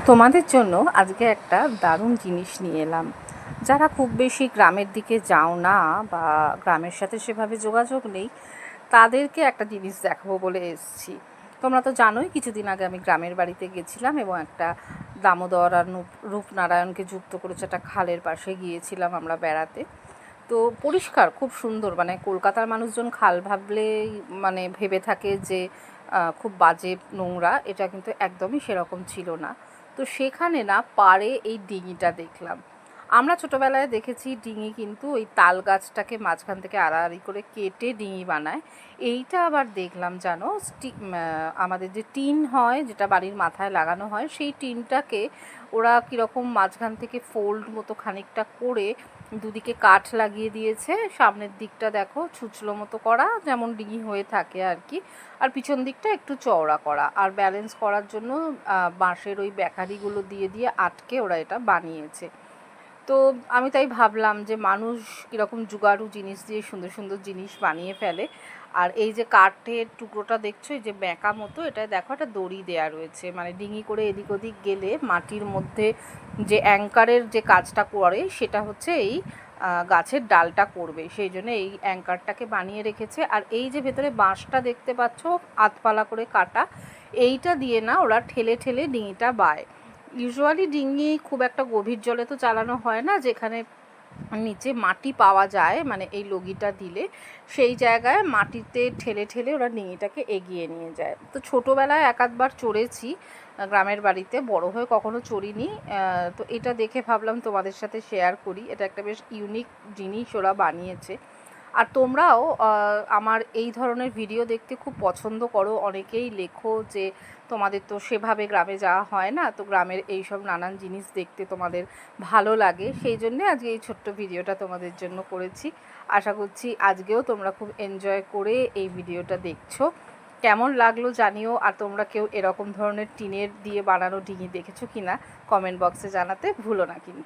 তোমাদের জন্য আজকে একটা দারুণ জিনিস নিয়ে এলাম। যারা খুব বেশি গ্রামের দিকে যাও না বা গ্রামের সাথে সেভাবে যোগাযোগ নেই, তাদেরকে একটা জিনিস দেখাবো বলে এসেছি। তোমরা তো জানোই, কিছুদিন আগে আমি গ্রামের বাড়িতে গেছিলাম এবং একটা দামোদর আর রূপনারায়ণকে যুক্ত করেছে একটা খালের পাশে গিয়েছিলাম আমরা বেড়াতে। তো পরিষ্কার, খুব সুন্দর। মানে কলকাতার মানুষজন খাল ভাবলেই মানে ভেবে থাকে যে খুব বাজে, নোংরা। এটা কিন্তু একদমই সেরকম ছিল না। তো সেখানে না পাড়ে এই ডিঙিটা দেখলাম। আমরা ছোটোবেলায় দেখেছি ডিঙি কিন্তু ওই তাল গাছটাকে মাঝখান থেকে আড়াআড়ি করে কেটে ডিঙি বানায়। এইটা আবার দেখলাম জানো, আমাদের যে টিন হয়, যেটা বাড়ির মাথায় লাগানো হয়, সেই টিনটাকে ওরা কীরকম মাঝখান থেকে ফোল্ড মতো খানিকটা করে দুদিকে কাঠ লাগিয়ে দিয়েছে। সামনের দিকটা দেখো ছুঁচলো মতো করা, যেমন ডিঙি হয়ে থাকে আর কি, আর পিছন দিকটা একটু চওড়া করা, আর ব্যালেন্স করার জন্য বাঁশের ওই ব্যাকারিগুলো দিয়ে দিয়ে আটকে ওরা এটা বানিয়েছে। তো আমি তাই ভাবলাম যে মানুষ কীরকম জুগাড়ু জিনিস দিয়ে সুন্দর সুন্দর জিনিস বানিয়ে ফেলে। আর এই যে কাঠের টুকরোটা দেখছো, এই যে বেঁকা মতো, এটা দেখো একটা দড়ি দেয়া রয়েছে, মানে ডিঙি করে এদিক ওদিক গেলে মাটির মধ্যে যে অ্যাঙ্কারের যে কাজটা করে সেটা হচ্ছে এই গাছের ডালটা করবে, সেই জন্য এই অ্যাঙ্কারটাকে বানিয়ে রেখেছে। আর এই যে ভেতরে বাঁশটা দেখতে পাচ্ছ আধপালা করে কাটা, এইটা দিয়ে না ওরা ঠেলে ঠেলে ডিঙিটা বায়। ইউজুয়ালি ডিঙি খুব একটা গভীর জলে তো চালানো হয় না, যেখানে নিচে মাটি পাওয়া যায়, মানে এই লগিটা দিলে সেই জায়গায় মাটিতে ঠেলে ঠেলে ওরা ডিঙিটাকে এগিয়ে নিয়ে যায়। তো ছোটোবেলায় এক আধবার চড়েছি গ্রামের বাড়িতে, বড় হয়ে কখনো চড়িনি। তো এটা দেখে ভাবলাম তোমাদের সাথে শেয়ার করি। এটা একটা বেশ ইউনিক জিনিস ওরা বানিয়েছে। আর তোমরাও আমার এই ধরনের ভিডিও দেখতে খুব পছন্দ করো, অনেকেই লেখো যে তোমাদের তো সেভাবে গ্রামে যাওয়া হয় না, তো গ্রামের এই সব নানান জিনিস দেখতে তোমাদের ভালো লাগে। সেই জন্যে আজকে এই ছোট্ট ভিডিওটা তোমাদের জন্য করেছি। আশা করছি আজকেও তোমরা খুব এনজয় করে এই ভিডিওটা দেখছো। কেমন লাগলো জানিও। আর তোমরা কেউ এরকম ধরনের টিনের দিয়ে বানানো ডিঙি দেখেছো কি না কমেন্ট বক্সে জানাতে ভুলো না কিন্তু।